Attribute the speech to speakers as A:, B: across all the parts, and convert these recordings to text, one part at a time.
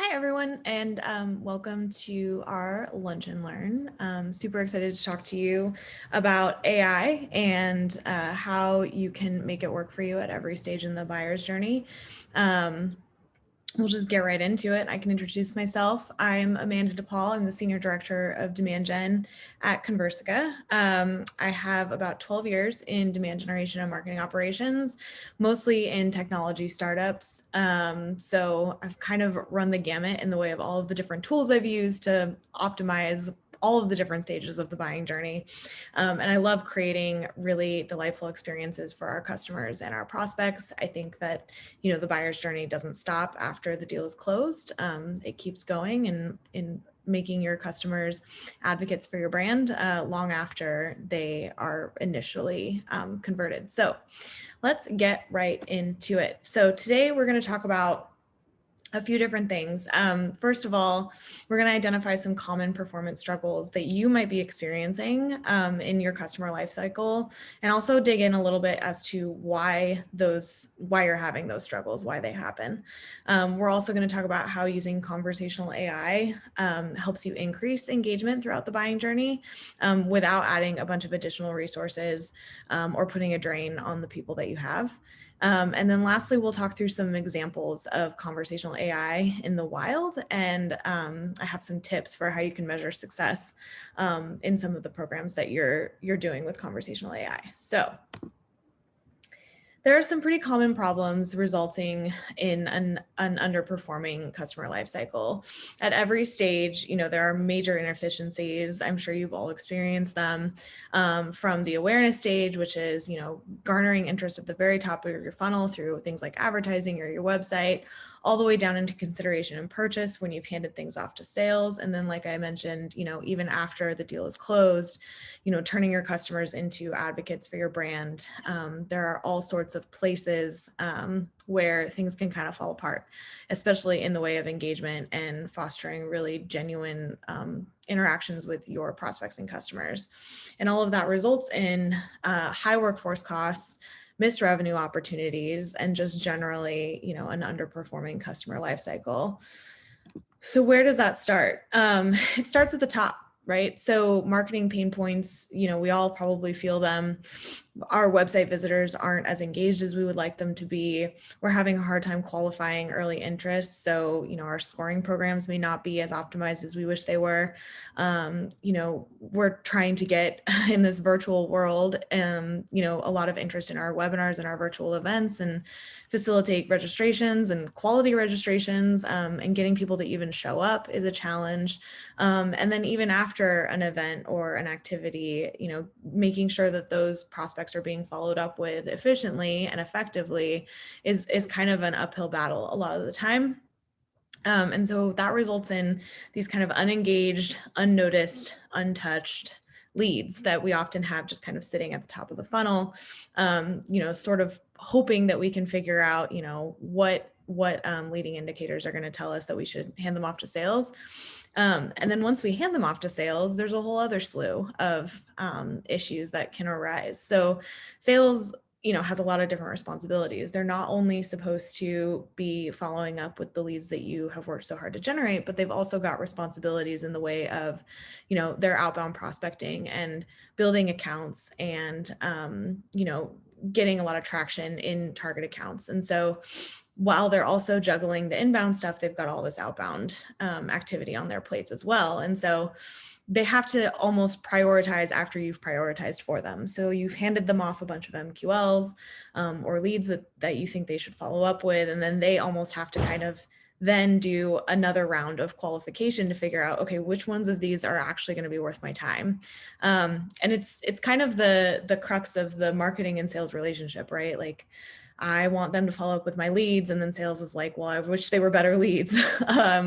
A: Hi, everyone, and welcome to our Lunch and Learn. Super excited to talk to you about AI and how you can make it work for you at every stage in the buyer's journey. Um, We'll just get right into it. I can introduce myself. I'm Amanda DePaul. I'm the Senior Director of Demand Gen at Conversica. I have about 12 years in demand generation and marketing operations, mostly in technology startups. So I've kind of run the gamut in the way of all of the different tools I've used to optimize all of the different stages of the buying journey. And I love creating really delightful experiences for our customers and our prospects. I think that, the buyer's journey doesn't stop after the deal is closed. It keeps going and in making your customers advocates for your brand long after they are initially converted. So let's get right into it. So today we're going to talk about a few different things. First of all, we're going to identify some common performance struggles that you might be experiencing in your customer lifecycle, and also dig in a little bit as to why you're having those struggles, why they happen. We're also going to talk about how using conversational AI helps you increase engagement throughout the buying journey without adding a bunch of additional resources or putting a drain on the people that you have. And then lastly, we'll talk through some examples of conversational AI in the wild. And I have some tips for how you can measure success in some of the programs that you're doing with conversational AI. So there are some pretty common problems resulting in an underperforming customer lifecycle. At every stage, there are major inefficiencies. I'm sure you've all experienced them from the awareness stage, which is, garnering interest at the very top of your funnel through things like advertising or your website, all the way down into consideration and purchase when you've handed things off to sales. And then, like I mentioned, even after the deal is closed, turning your customers into advocates for your brand. There are all sorts of places where things can kind of fall apart, especially in the way of engagement and fostering really genuine interactions with your prospects and customers. And all of that results in high workforce costs, missed revenue opportunities, and just generally, an underperforming customer lifecycle. So where does that start? It starts at the top, right? So marketing pain points, we all probably feel them. Our website visitors aren't as engaged as we would like them to be. We're having a hard time qualifying early interest. So, our scoring programs may not be as optimized as we wish they were. We're trying to get in this virtual world, a lot of interest in our webinars and our virtual events and facilitate registrations and quality registrations, and getting people to even show up is a challenge. And then even after an event or an activity, making sure that those prospects are being followed up with efficiently and effectively is kind of an uphill battle a lot of the time. And so that results in these kind of unengaged, unnoticed, untouched leads that we often have just kind of sitting at the top of the funnel, sort of hoping that we can figure out, what leading indicators are going to tell us that we should hand them off to sales. And then once we hand them off to sales, there's a whole other slew of issues that can arise. So sales, has a lot of different responsibilities. They're not only supposed to be following up with the leads that you have worked so hard to generate, but they've also got responsibilities in the way of, their outbound prospecting and building accounts and, getting a lot of traction in target accounts. And so while they're also juggling the inbound stuff, they've got all this outbound activity on their plates as well. And so they have to almost prioritize after you've prioritized for them. So you've handed them off a bunch of MQLs or leads that you think they should follow up with, and then they almost have to kind of then do another round of qualification to figure out, okay, which ones of these are actually going to be worth my time. And it's kind of the crux of the marketing and sales relationship, right? Like, I want them to follow up with my leads. And then sales is like, well, I wish they were better leads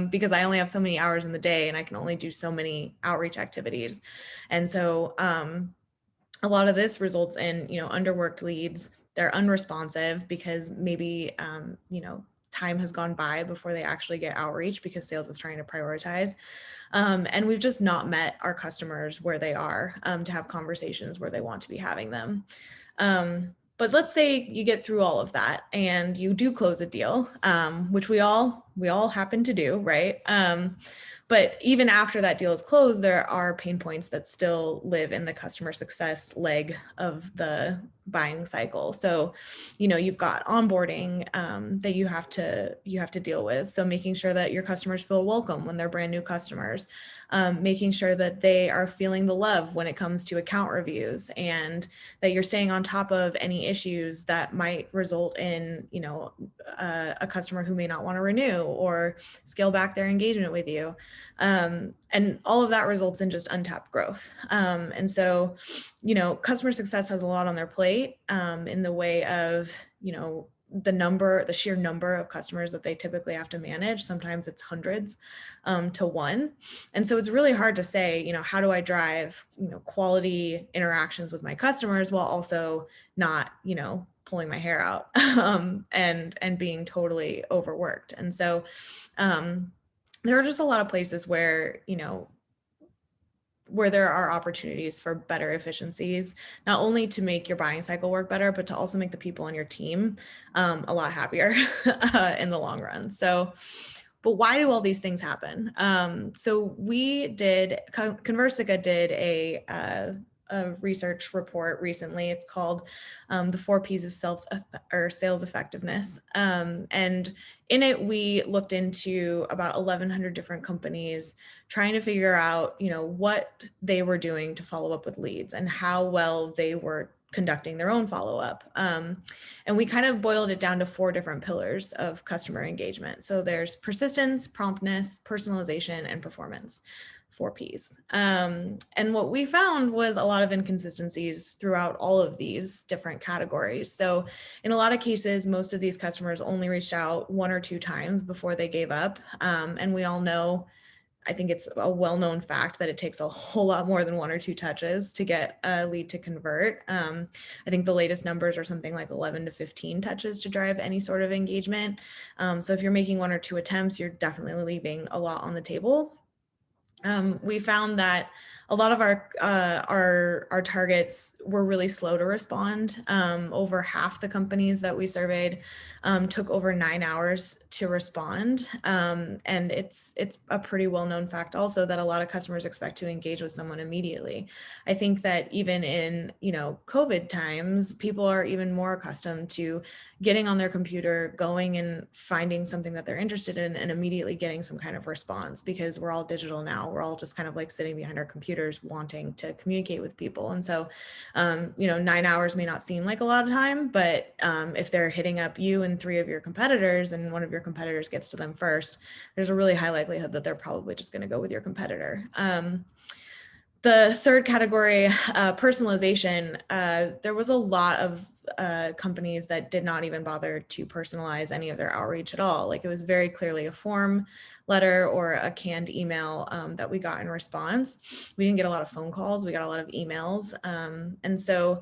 A: because I only have so many hours in the day and I can only do so many outreach activities. And so a lot of this results in, underworked leads. They're unresponsive because maybe, time has gone by before they actually get outreach because sales is trying to prioritize. And we've just not met our customers where they are to have conversations where they want to be having them. But let's say you get through all of that and you do close a deal, which we all we all happen to do, right? But even after that deal is closed, there are pain points that still live in the customer success leg of the buying cycle. So, you've got onboarding that you have to deal with. So making sure that your customers feel welcome when they're brand new customers, making sure that they are feeling the love when it comes to account reviews, and that you're staying on top of any issues that might result in, a customer who may not want to renew or scale back their engagement with you. And all of that results in just untapped growth. And so, customer success has a lot on their plate in the way of, the sheer number of customers that they typically have to manage. Sometimes it's hundreds to one. And so it's really hard to say, how do I drive, quality interactions with my customers while also not, pulling my hair out and being totally overworked. And so there are just a lot of places where, where there are opportunities for better efficiencies, not only to make your buying cycle work better, but to also make the people on your team a lot happier in the long run. So, but why do all these things happen? So Conversica did a research report recently. It's called the 4 Ps of sales effectiveness. And in it, we looked into about 1,100 different companies trying to figure out, what they were doing to follow up with leads and how well they were conducting their own follow-up. And we kind of boiled it down to 4 different pillars of customer engagement. So there's persistence, promptness, personalization, and performance. 4 Ps. And what we found was a lot of inconsistencies throughout all of these different categories. So in a lot of cases, most of these customers only reached out 1 or 2 times before they gave up. And we all know, I think it's a well-known fact that it takes a whole lot more than 1 or 2 touches to get a lead to convert. I think the latest numbers are something like 11 to 15 touches to drive any sort of engagement. So if you're making 1 or 2 attempts, you're definitely leaving a lot on the table. We found that a lot of our targets were really slow to respond. Over half the companies that we surveyed took over 9 hours to respond. And it's a pretty well-known fact also that a lot of customers expect to engage with someone immediately. I think that even in, COVID times, people are even more accustomed to getting on their computer, going and finding something that they're interested in and immediately getting some kind of response, because we're all digital now. We're all just kind of like sitting behind our computers wanting to communicate with people. And so, 9 hours may not seem like a lot of time, but if they're hitting up you and 3 of your competitors and one of your competitors gets to them first, there's a really high likelihood that they're probably just going to go with your competitor. The third category, personalization, there was a lot of companies that did not even bother to personalize any of their outreach at all. Like, it was very clearly a form letter or a canned email that we got in response. We didn't get a lot of phone calls, we got a lot of emails. And so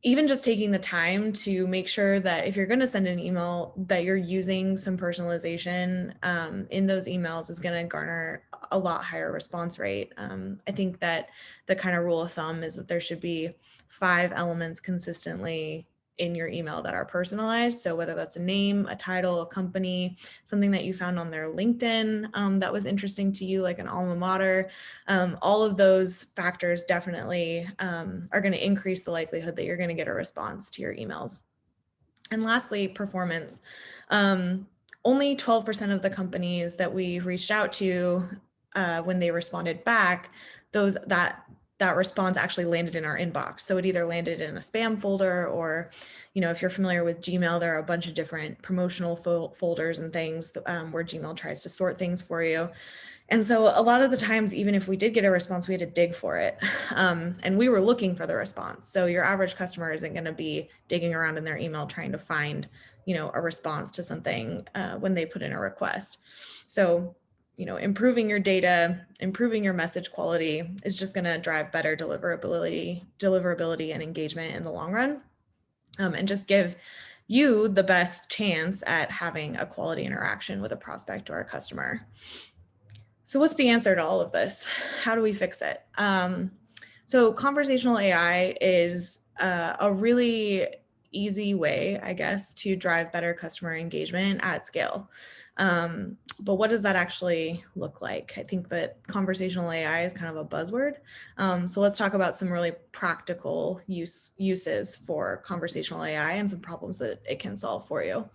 A: even just taking the time to make sure that if you're going to send an email, that you're using some personalization in those emails is going to garner a lot higher response rate. I think that the kind of rule of thumb is that there should be 5 elements consistently in your email that are personalized. So whether that's a name, a title, a company, something that you found on their LinkedIn that was interesting to you, like an alma mater, all of those factors definitely are going to increase the likelihood that you're going to get a response to your emails. And lastly, performance. Only 12% of the companies that we reached out to when they responded back, that response actually landed in our inbox. So it either landed in a spam folder or, if you're familiar with Gmail, there are a bunch of different promotional folders and things where Gmail tries to sort things for you. And so a lot of the times, even if we did get a response, we had to dig for it. And we were looking for the response. So your average customer isn't going to be digging around in their email trying to find, a response to something when they put in a request. So improving your data, improving your message quality is just going to drive better deliverability and engagement in the long run, and just give you the best chance at having a quality interaction with a prospect or a customer. So what's the answer to all of this? How do we fix it? So conversational AI is a really easy way, I guess, to drive better customer engagement at scale. But what does that actually look like? I think that conversational AI is kind of a buzzword. So let's talk about some really practical uses for conversational AI and some problems that it can solve for you.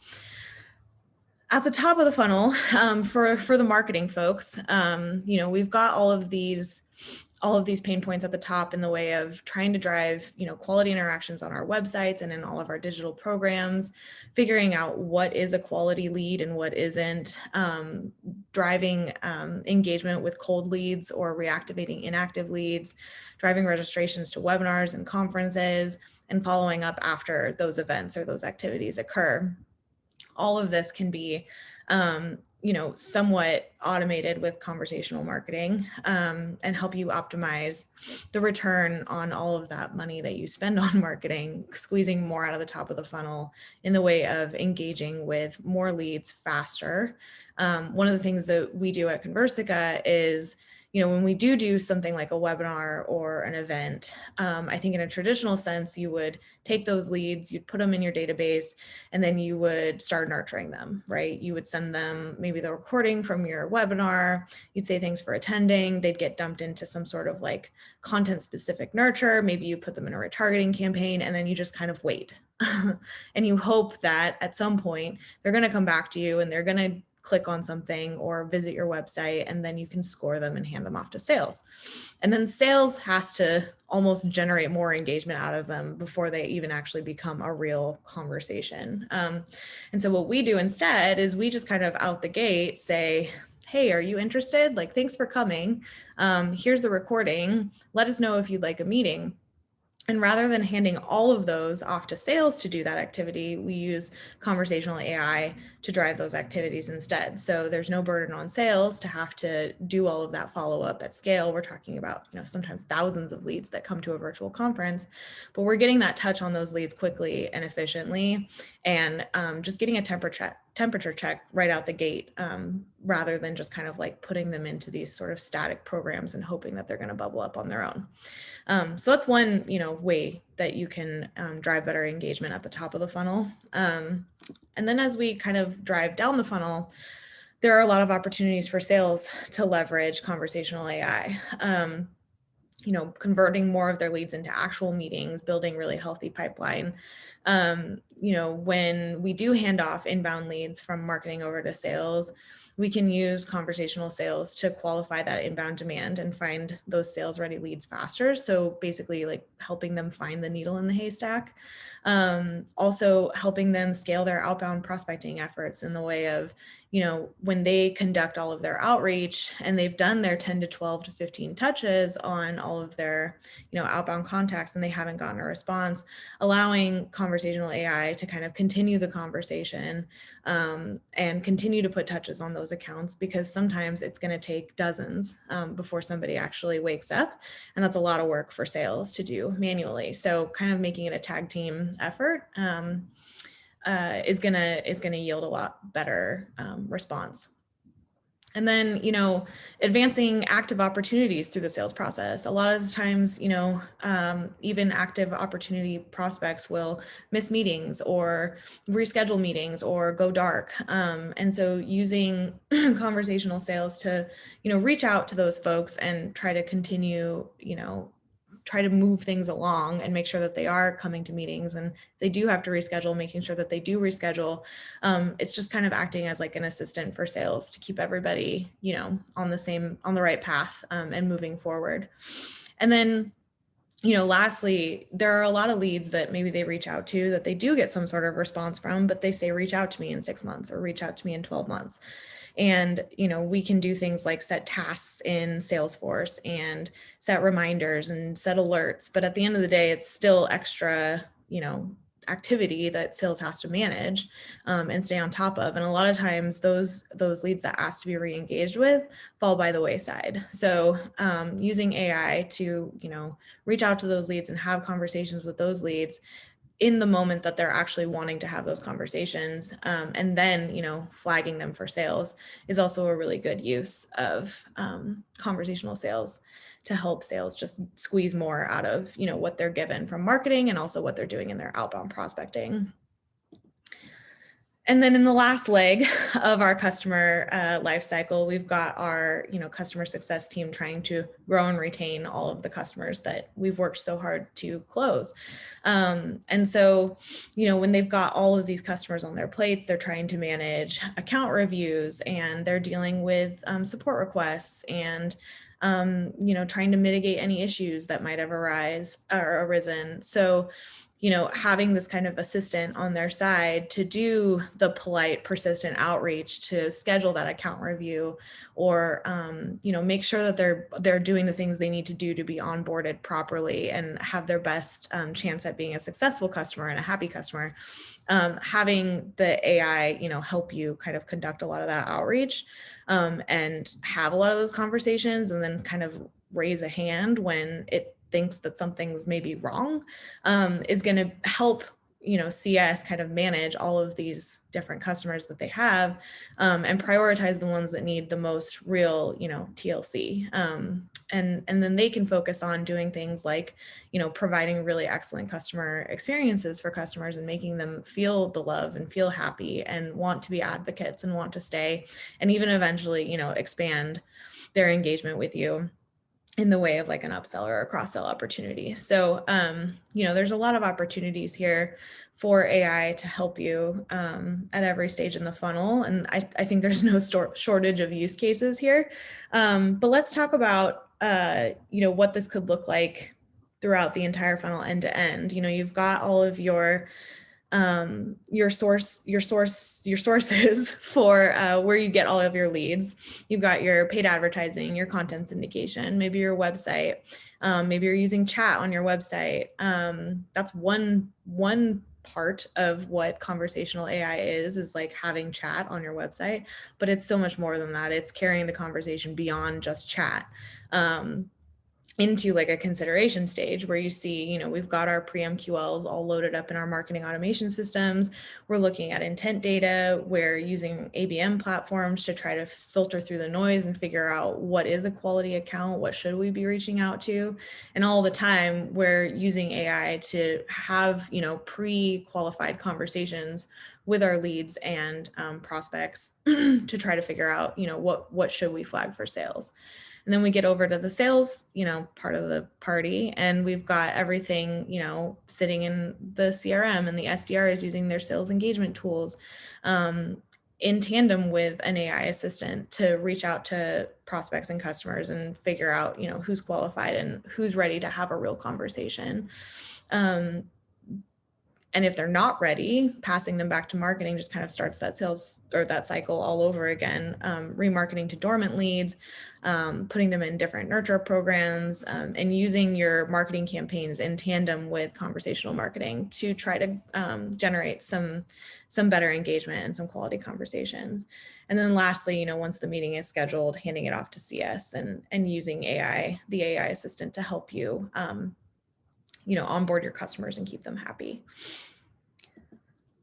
A: At the top of the funnel, for the marketing folks, we've got all of these pain points at the top in the way of trying to drive, quality interactions on our websites and in all of our digital programs, figuring out what is a quality lead and what isn't, driving engagement with cold leads or reactivating inactive leads, driving registrations to webinars and conferences, and following up after those events or those activities occur. All of this can be, somewhat automated with conversational marketing, and help you optimize the return on all of that money that you spend on marketing, squeezing more out of the top of the funnel in the way of engaging with more leads faster. One of the things that we do at Conversica is, when we do something like a webinar or an event, I think in a traditional sense, you would take those leads, you'd put them in your database, and then you would start nurturing them, right? You would send them maybe the recording from your webinar, you'd say thanks for attending, they'd get dumped into some sort of like content specific nurture, maybe you put them in a retargeting campaign, and then you just kind of wait. And you hope that at some point they're going to come back to you and they're going to click on something or visit your website, and then you can score them and hand them off to sales. And then sales has to almost generate more engagement out of them before they even actually become a real conversation. And so what we do instead is we just kind of out the gate say, hey, are you interested? Like, thanks for coming. Here's the recording. Let us know if you'd like a meeting. And rather than handing all of those off to sales to do that activity, we use conversational AI to drive those activities instead. So there's no burden on sales to have to do all of that follow-up at scale. We're talking about, sometimes thousands of leads that come to a virtual conference, but we're getting that touch on those leads quickly and efficiently, and just getting a temperature check right out the gate, rather than just kind of like putting them into these sort of static programs and hoping that they're going to bubble up on their own. So that's one, way that you can drive better engagement at the top of the funnel. And then as we kind of drive down the funnel, there are a lot of opportunities for sales to leverage conversational AI. Converting more of their leads into actual meetings, building really healthy pipeline. When we do hand off inbound leads from marketing over to sales, we can use conversational sales to qualify that inbound demand and find those sales ready leads faster. So basically like helping them find the needle in the haystack. Also helping them scale their outbound prospecting efforts in the way of, when they conduct all of their outreach and they've done their 10 to 12 to 15 touches on all of their, outbound contacts and they haven't gotten a response, allowing conversational AI to kind of continue the conversation, and continue to put touches on those accounts, because sometimes it's going to take dozens before somebody actually wakes up. And that's a lot of work for sales to do manually. So kind of making it a tag team effort is gonna yield a lot better response. And then, advancing active opportunities through the sales process. A lot of the times, even active opportunity prospects will miss meetings or reschedule meetings or go dark. And so using conversational sales to, reach out to those folks and try to continue, try to move things along and make sure that they are coming to meetings, and if they do have to reschedule, making sure that they do reschedule. It's just kind of acting as like an assistant for sales to keep everybody, on the right path, and moving forward. And then, lastly, there are a lot of leads that maybe they reach out to that they do get some sort of response from, but they say, reach out to me in 6 months or reach out to me in 12 months. And, we can do things like set tasks in Salesforce and set reminders and set alerts. But at the end of the day, it's still extra, activity that sales has to manage and stay on top of. And a lot of times those leads that ask to be re-engaged with fall by the wayside. So using AI to, reach out to those leads and have conversations with those leads in the moment that they're actually wanting to have those conversations, and then, flagging them for sales is also a really good use of conversational sales to help sales just squeeze more out of, what they're given from marketing and also what they're doing in their outbound prospecting. And then in the last leg of our customer life cycle, we've got our, customer success team trying to grow and retain all of the customers that we've worked so hard to close. And so, when they've got all of these customers on their plates, they're trying to manage account reviews, and they're dealing with support requests, and trying to mitigate any issues that might have arisen. So, having this kind of assistant on their side to do the polite, persistent outreach, to schedule that account review, or make sure that they're doing the things they need to do to be onboarded properly and have their best chance at being a successful customer and a happy customer. Having the AI, help you kind of conduct a lot of that outreach, and have a lot of those conversations, and then kind of raise a hand when it thinks that something's maybe wrong, is going to help CS kind of manage all of these different customers that they have, and prioritize the ones that need the most real TLC, and then they can focus on doing things like providing really excellent customer experiences for customers, and making them feel the love and feel happy and want to be advocates and want to stay, and even eventually expand their engagement with you in the way of like an upsell or a cross-sell opportunity. So, there's a lot of opportunities here for AI to help you at every stage in the funnel. And I think there's no shortage of use cases here. But let's talk about, what this could look like throughout the entire funnel end to end. You've got all of your sources for where you get all of your leads. You've got your paid advertising, your content syndication, maybe your website, maybe you're using chat on your website. That's one part of what conversational AI is like having chat on your website, but it's so much more than that. It's carrying the conversation beyond just chat. Into like a consideration stage where you see, we've got our pre-MQLs all loaded up in our marketing automation systems. We're looking at intent data. We're using ABM platforms to try to filter through the noise and figure out what is a quality account, what should we be reaching out to. And all the time we're using AI to have, pre-qualified conversations with our leads and prospects to try to figure out, what should we flag for sales. And then we get over to the sales, part of the party, and we've got everything, sitting in the CRM, and the SDR is using their sales engagement tools in tandem with an AI assistant to reach out to prospects and customers and figure out, who's qualified and who's ready to have a real conversation. And if they're not ready, passing them back to marketing just kind of starts that sales or that cycle all over again. Remarketing to dormant leads, putting them in different nurture programs, and using your marketing campaigns in tandem with conversational marketing to try to generate some better engagement and some quality conversations. And then lastly, once the meeting is scheduled, handing it off to CS and using the AI assistant to help you onboard your customers and keep them happy.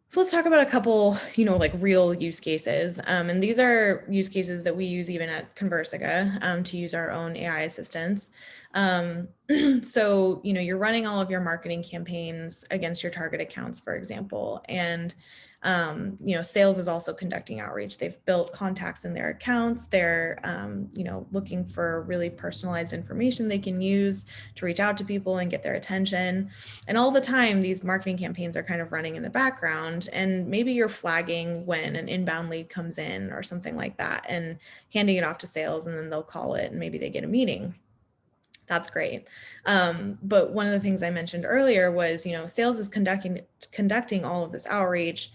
A: So let's talk about a couple, like real use cases. And these are use cases that we use even at Conversica to use our own AI assistants. So, you're running all of your marketing campaigns against your target accounts, for example, and sales is also conducting outreach. They've built contacts in their accounts. They're, looking for really personalized information they can use to reach out to people and get their attention. And all the time, these marketing campaigns are kind of running in the background, and maybe you're flagging when an inbound lead comes in or something like that and handing it off to sales, and then they'll call it and maybe they get a meeting. That's great. But one of the things I mentioned earlier was, sales is conducting all of this outreach,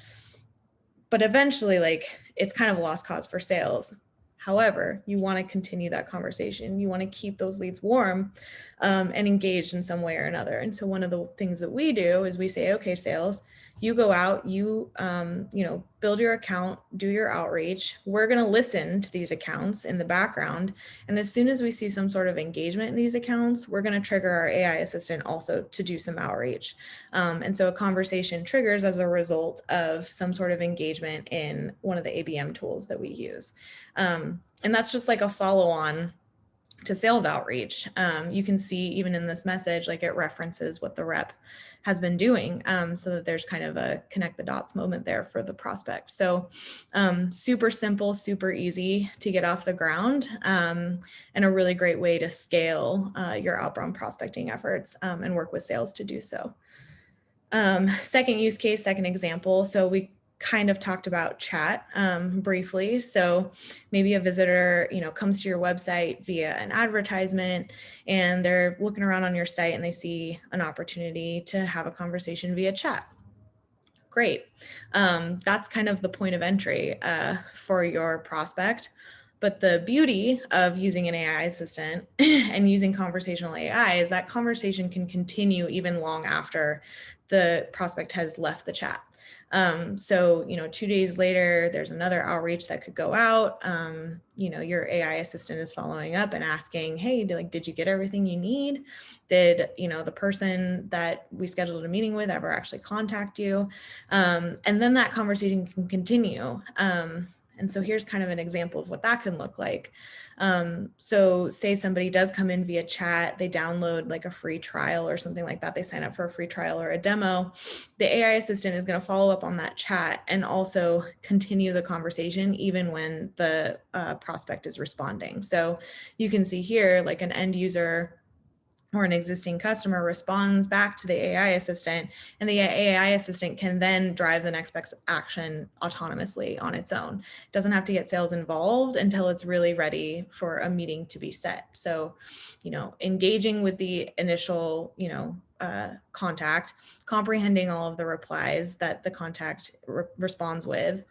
A: but eventually, like, it's kind of a lost cause for sales. However, you want to continue that conversation. You want to keep those leads warm and engaged in some way or another. And so one of the things that we do is we say, okay, sales, you go out, you build your account, do your outreach. We're going to listen to these accounts in the background. And as soon as we see some sort of engagement in these accounts, we're going to trigger our AI assistant also to do some outreach. And so a conversation triggers as a result of some sort of engagement in one of the ABM tools that we use. And that's just like a follow-on to sales outreach. You can see even in this message, like it references what the rep has been doing, so that there's kind of a connect the dots moment there for the prospect. So super simple, super easy to get off the ground, and a really great way to scale your outbound prospecting efforts and work with sales to do so. Second use case, second example. So we kind of talked about chat briefly. So maybe a visitor, comes to your website via an advertisement, and they're looking around on your site and they see an opportunity to have a conversation via chat. Great. That's kind of the point of entry for your prospect. But the beauty of using an AI assistant and using conversational AI is that conversation can continue even long after the prospect has left the chat. So, 2 days later, there's another outreach that could go out. Your AI assistant is following up and asking, hey, did you get everything you need? Did, the person that we scheduled a meeting with ever actually contact you? And then that conversation can continue. And so here's kind of an example of what that can look like. So say somebody does come in via chat, they download like a free trial or something like that. They sign up for a free trial or a demo. The AI assistant is going to follow up on that chat and also continue the conversation even when the prospect is responding. So you can see here like an end user or an existing customer responds back to the AI assistant, and the AI assistant can then drive the next best action autonomously on its own. It doesn't have to get sales involved until it's really ready for a meeting to be set. So, engaging with the initial, contact, comprehending all of the replies that the contact responds with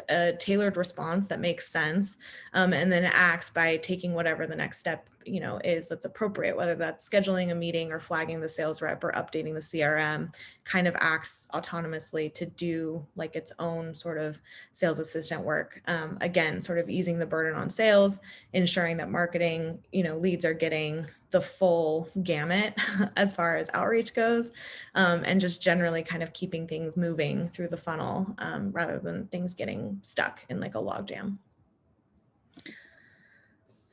A: a tailored response that makes sense, and then acts by taking whatever the next step is that's appropriate, whether that's scheduling a meeting or flagging the sales rep or updating the CRM. Kind of acts autonomously to do like its own sort of sales assistant work. Again, sort of easing the burden on sales, ensuring that marketing leads are getting the full gamut as far as outreach goes, and just generally kind of keeping things moving through the funnel, rather than things getting stuck in like a logjam.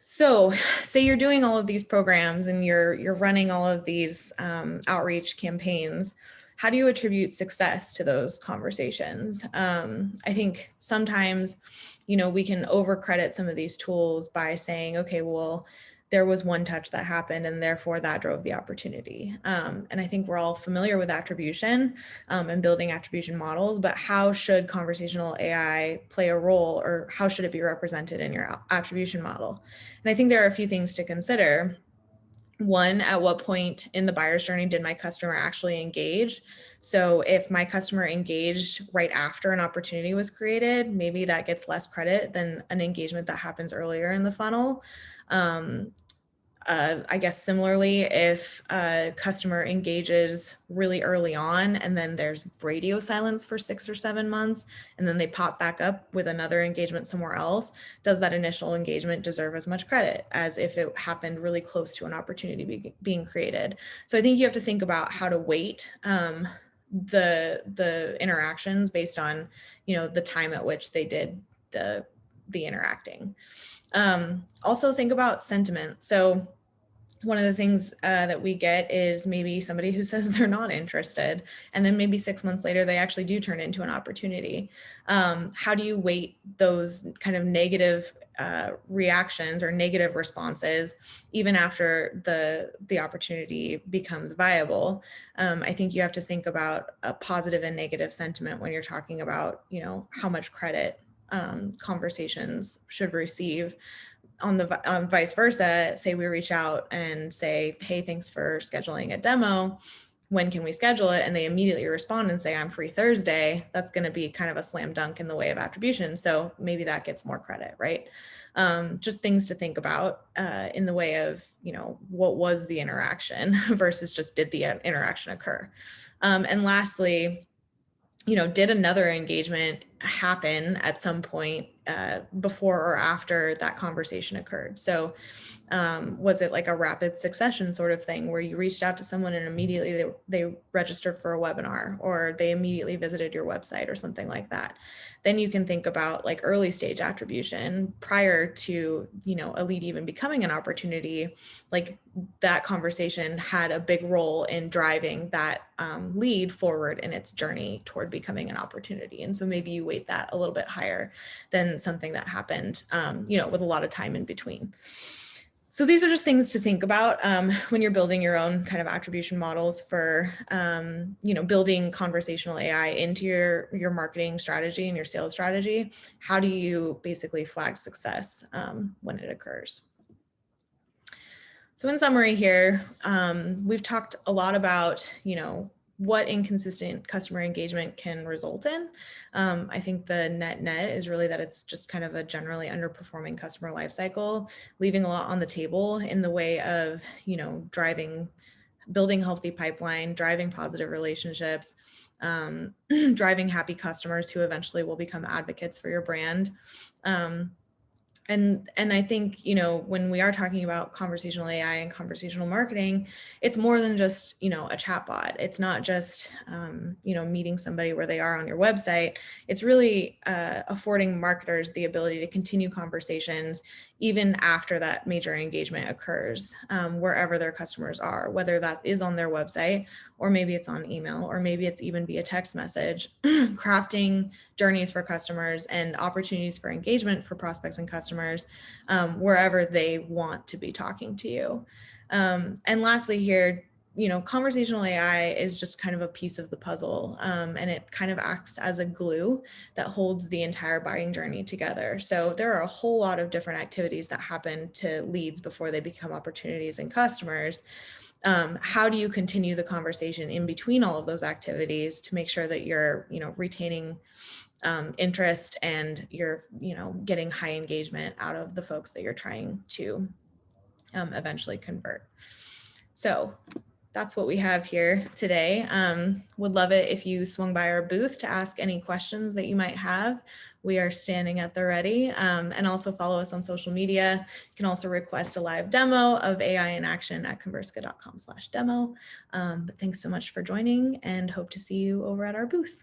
A: So say you're doing all of these programs and you're running all of these outreach campaigns. How do you attribute success to those conversations? I think sometimes, we can overcredit some of these tools by saying, okay, well, there was one touch that happened and therefore that drove the opportunity. And I think we're all familiar with attribution and building attribution models, but how should conversational AI play a role, or how should it be represented in your attribution model? And I think there are a few things to consider. One, at what point in the buyer's journey did my customer actually engage? So if my customer engaged right after an opportunity was created, maybe that gets less credit than an engagement that happens earlier in the funnel. I guess similarly, if a customer engages really early on and then there's radio silence for 6 or 7 months, and then they pop back up with another engagement somewhere else, does that initial engagement deserve as much credit as if it happened really close to an opportunity being created? So I think you have to think about how to weight the interactions based on the time at which they did the interacting. Also think about sentiment. So one of the things that we get is maybe somebody who says they're not interested, and then maybe 6 months later, they actually do turn into an opportunity. How do you weight those kind of negative reactions or negative responses, even after the opportunity becomes viable? I think you have to think about a positive and negative sentiment when you're talking about, how much credit conversations should receive. On vice versa, say we reach out and say, hey, thanks for scheduling a demo. When can we schedule it? And they immediately respond and say, I'm free Thursday. That's going to be kind of a slam dunk in the way of attribution. So maybe that gets more credit, right? Just things to think about in the way of, what was the interaction versus just did the interaction occur? And lastly, did another engagement happen at some point before or after that conversation occurred. So was it like a rapid succession sort of thing where you reached out to someone and immediately they registered for a webinar, or they immediately visited your website or something like that? Then you can think about like early stage attribution prior to, a lead even becoming an opportunity. Like that conversation had a big role in driving that lead forward in its journey toward becoming an opportunity. And so maybe you weight that a little bit higher than something that happened, with a lot of time in between. So these are just things to think about when you're building your own kind of attribution models for, building conversational AI into your marketing strategy and your sales strategy. How do you basically flag success when it occurs? So in summary here, we've talked a lot about, what inconsistent customer engagement can result in. I think the net is really that it's just kind of a generally underperforming customer lifecycle, leaving a lot on the table in the way of, building healthy pipeline, driving positive relationships, driving happy customers who eventually will become advocates for your brand. And I think, when we are talking about conversational AI and conversational marketing, it's more than just, a chatbot. It's not just, meeting somebody where they are on your website. It's really affording marketers the ability to continue conversations even after that major engagement occurs, wherever their customers are, whether that is on their website, or maybe it's on email, or maybe it's even via text message. Crafting journeys for customers and opportunities for engagement for prospects and customers wherever they want to be talking to you. And lastly here, conversational AI is just kind of a piece of the puzzle, and it kind of acts as a glue that holds the entire buying journey together. So there are a whole lot of different activities that happen to leads before they become opportunities and customers. How do you continue the conversation in between all of those activities to make sure that you're, retaining interest and you're, getting high engagement out of the folks that you're trying to eventually convert? So that's what we have here today. Would love it if you swung by our booth to ask any questions that you might have. We are standing at the ready, and also follow us on social media. You can also request a live demo of AI in action at conversica.com/demo. But thanks so much for joining, and hope to see you over at our booth.